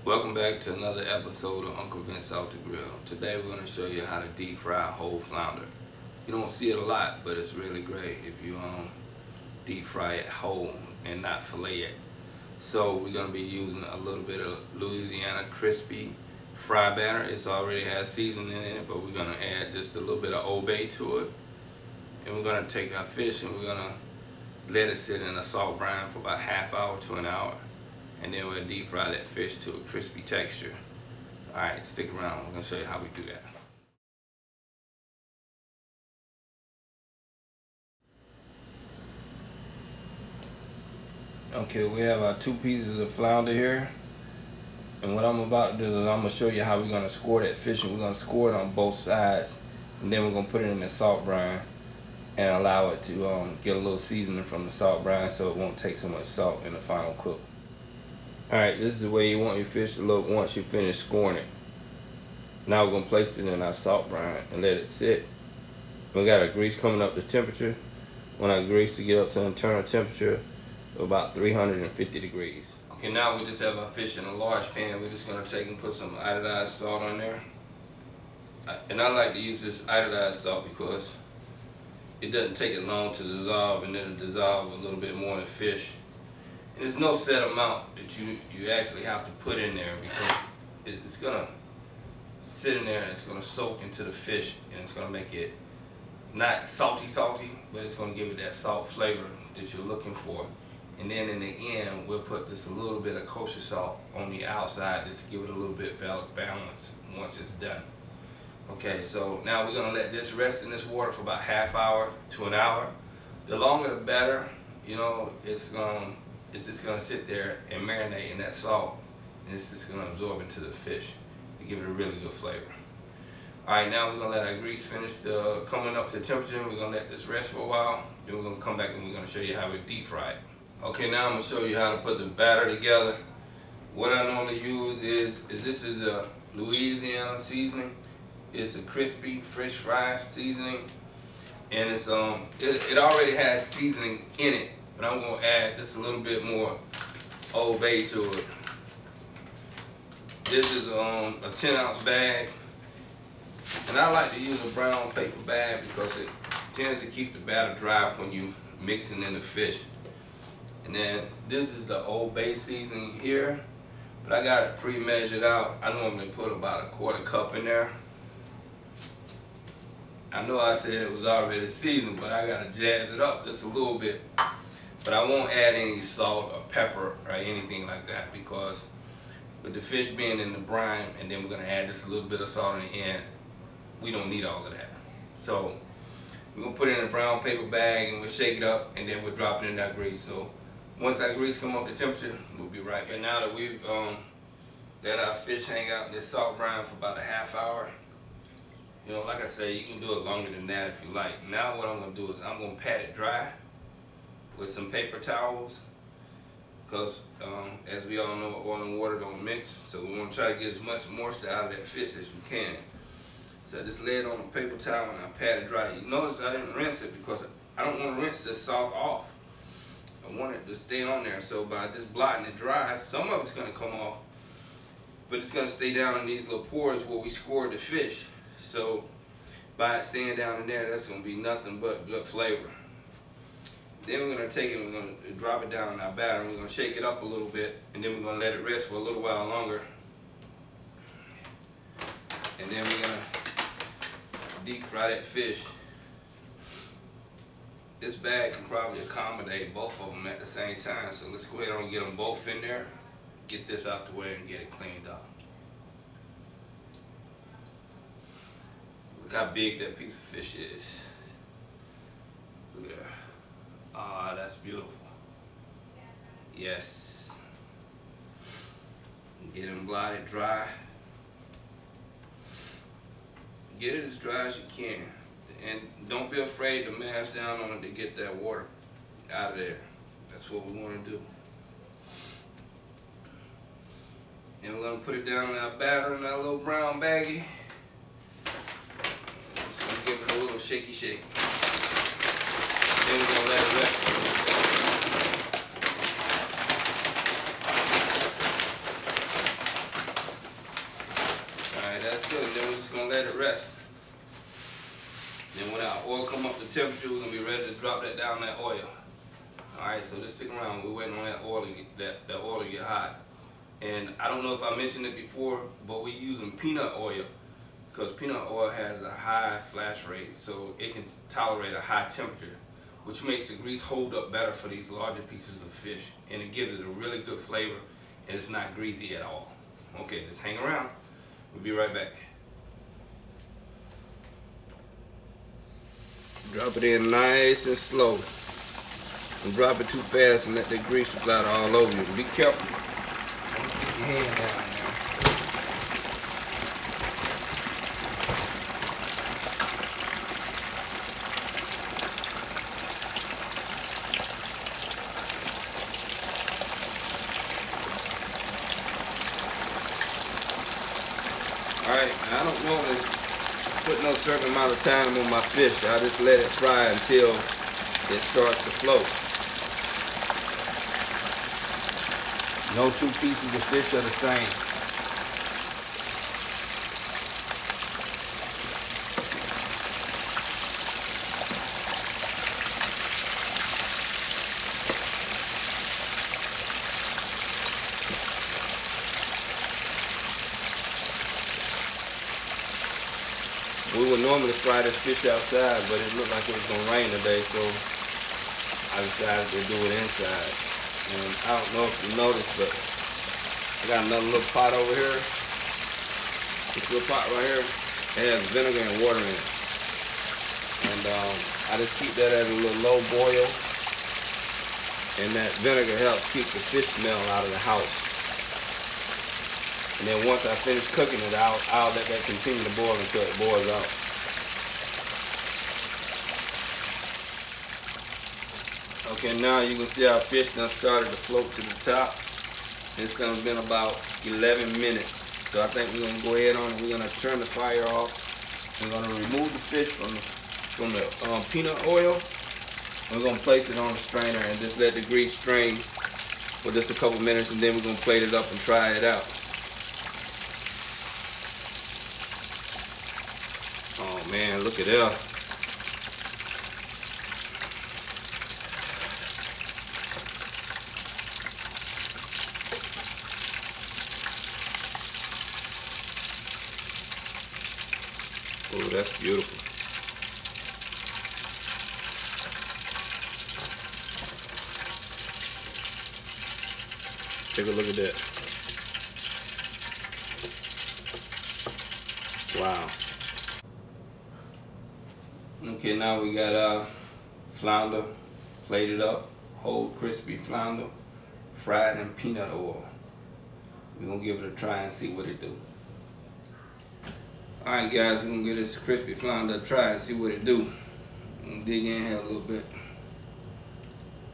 Welcome back to another episode of Uncle Vince Off the Grill. Today we're going to show you how to deep fry whole flounder. You don't see it a lot, but it's really great if you deep fry it whole and not fillet it. So we're going to be using a little bit of Louisiana crispy fry batter. It's already has seasoning in it, but we're going to add just a little bit of Old Bay to it. And we're going to take our fish and we're going to let it sit in a salt brine for about half hour to an hour. And then we'll deep fry that fish to a crispy texture. Alright, stick around. I'm going to show you how we do that. Okay, we have our 2 pieces of flounder here. And what I'm about to do is I'm going to show you how we're going to score that fish. And we're going to score it on both sides. And then we're going to put it in the salt brine and allow it to get a little seasoning from the salt brine so it won't take so much salt in the final cook. Alright, this is the way you want your fish to look once you finish scoring it. Now we're going to place it in our salt brine and let it sit. We got our grease coming up to temperature. We want our grease to get up to internal temperature of about 350 degrees. Okay, now we just have our fish in a large pan. We're just going to take and put some iodized salt on there. And I like to use this iodized salt because it doesn't take it long to dissolve, and it'll dissolve a little bit more in the fish. And there's no set amount that you actually have to put in there because it's going to sit in there and it's going to soak into the fish, and it's going to make it not salty, but it's going to give it that salt flavor that you're looking for. And then in the end, we'll put just a little bit of kosher salt on the outside just to give it a little bit better balance once it's done. Okay, so now we're going to let this rest in this water for about half hour to an hour. The longer the better. You know, it's just going to sit there and marinate in that salt, and it's just going to absorb into the fish to give it a really good flavor. Alright, now we're going to let our grease finish coming up to temperature. We're going to let this rest for a while. Then we're going to come back and we're going to show you how we deep fry it. Okay, now I'm going to show you how to put the batter together. What I normally use is this is a Louisiana seasoning. It's a crispy fish fry seasoning, and it's it already has seasoning in it, but I'm going to add just a little bit more Old Bay to it. This is a 10-ounce bag, and I like to use a brown paper bag because it tends to keep the batter dry when you mixing in the fish. And then this is the Old Bay seasoning here, but I got it pre-measured out. I normally put about 1/4 cup in there. I know I said it was already seasoned, but I gotta jazz it up just a little bit. But I won't add any salt or pepper or anything like that because with the fish being in the brine, and then we're gonna add just a little bit of salt in the end, we don't need all of that. So we're gonna put it in a brown paper bag and we'll shake it up, and then we'll drop it in that grease. So once that grease come up to temperature, we'll be right here. Now that we've let our fish hang out in this salt brine for about a half hour, you know, like I say, you can do it longer than that if you like. Now what I'm going to do is I'm going to pat it dry with some paper towels because as we all know, oil and water don't mix. So we want to try to get as much moisture out of that fish as you can. So I just lay it on a paper towel and I pat it dry. You notice I didn't rinse it because I don't want to rinse the salt off. I want it to stay on there. So by just blotting it dry, some of it's going to come off, but it's going to stay down in these little pores where we scored the fish. So by it staying down in there, that's going to be nothing but good flavor. Then we're going to take it and we're going to drop it down in our batter, and we're going to shake it up a little bit, and then we're going to let it rest for a little while longer. And then we're going to deep fry that fish. This bag can probably accommodate both of them at the same time, so let's go ahead and get them both in there, get this out the way, and get it cleaned up. Look how big that piece of fish is. Look at that. Ah, that's beautiful. Yes. Get them blotted dry. Get it as dry as you can. And don't be afraid to mash down on it to get that water out of there. That's what we want to do. And we're going to put it down in our batter in that little brown baggie. Give it a little shaky shake. Then we're going to let it rest for a little bit. rest. Then when our oil come up to temperature, we're gonna be ready to drop that down that oil. Alright, so just stick around. We're waiting on that oil to get that oil to get hot. And I don't know if I mentioned it before, but we're using peanut oil because peanut oil has a high flash rate, so it can tolerate a high temperature, which makes the grease hold up better for these larger pieces of fish, and it gives it a really good flavor, and it's not greasy at all. Okay, just hang around. We'll be right back. Drop it in nice and slow. Don't drop it too fast and let the grease splatter all over you. Be careful. Keep your hand down there. Alright, I don't normally put no certain amount of time on my fish. I just let it fry until it starts to float. No two pieces of fish are the same. We would normally fry this fish outside, but it looked like it was going to rain today, so I decided to do it inside. And I don't know if you noticed, but I got another little pot over here. This little pot right here, it has vinegar and water in it. And I just keep that at a little low boil. And that vinegar helps keep the fish smell out of the house. And then once I finish cooking it, I'll let that continue to boil until it boils out. Okay, now you can see our fish done started to float to the top. It's done been about 11 minutes. So I think we're gonna go ahead on and we're gonna turn the fire off. We're gonna remove the fish from the peanut oil. We're gonna place it on the strainer and just let the grease strain for just a couple minutes, and then we're gonna plate it up and try it out. Oh man, look at that. Oh, that's beautiful. Take a look at that. Wow. Okay, now we got our flounder plated up, whole crispy flounder, fried in peanut oil. We're gonna give it a try and see what it do. Alright guys, we're gonna give this crispy flounder a try and see what it do. I'm gonna dig in here a little bit.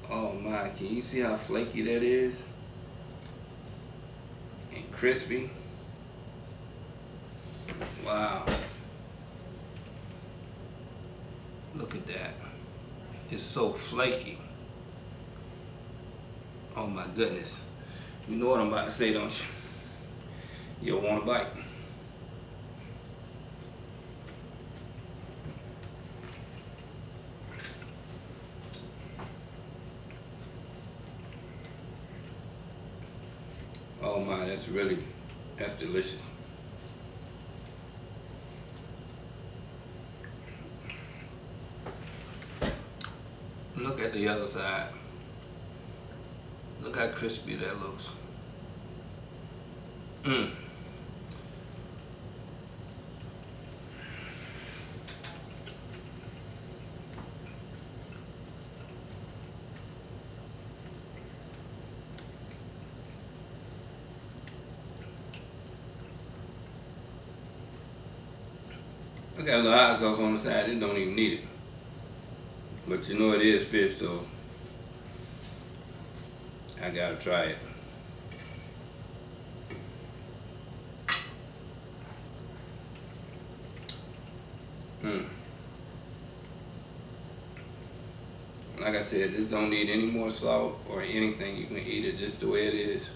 Oh my, can you see how flaky that is? And crispy. Wow. Look at that. It's so flaky. Oh my goodness. You know what I'm about to say, don't you? You'll want a bite. Oh my, that's delicious. Look at the other side. Look how crispy that looks. Mmm. I got a little hot sauce on the side, it don't even need it. But you know it is fish, so I gotta try it. Like I said, this don't need any more salt or anything. You can eat it just the way it is.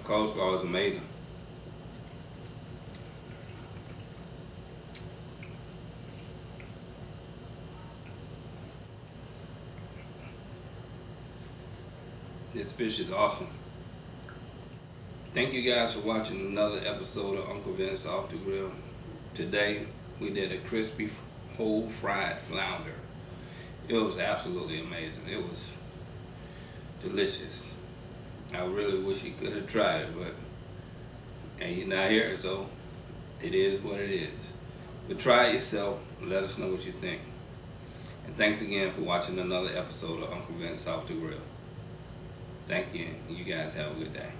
coleslaw is amazing. This fish is awesome. Thank you guys for watching another episode of Uncle Vince Off the Grill. Today we did a crispy whole fried flounder. It was absolutely amazing. It was delicious. I really wish you could have tried it, but and you're not here, so it is what it is. But try it yourself and let us know what you think. And thanks again for watching another episode of Uncle Vince Off the Grill. Thank you, and you guys have a good day.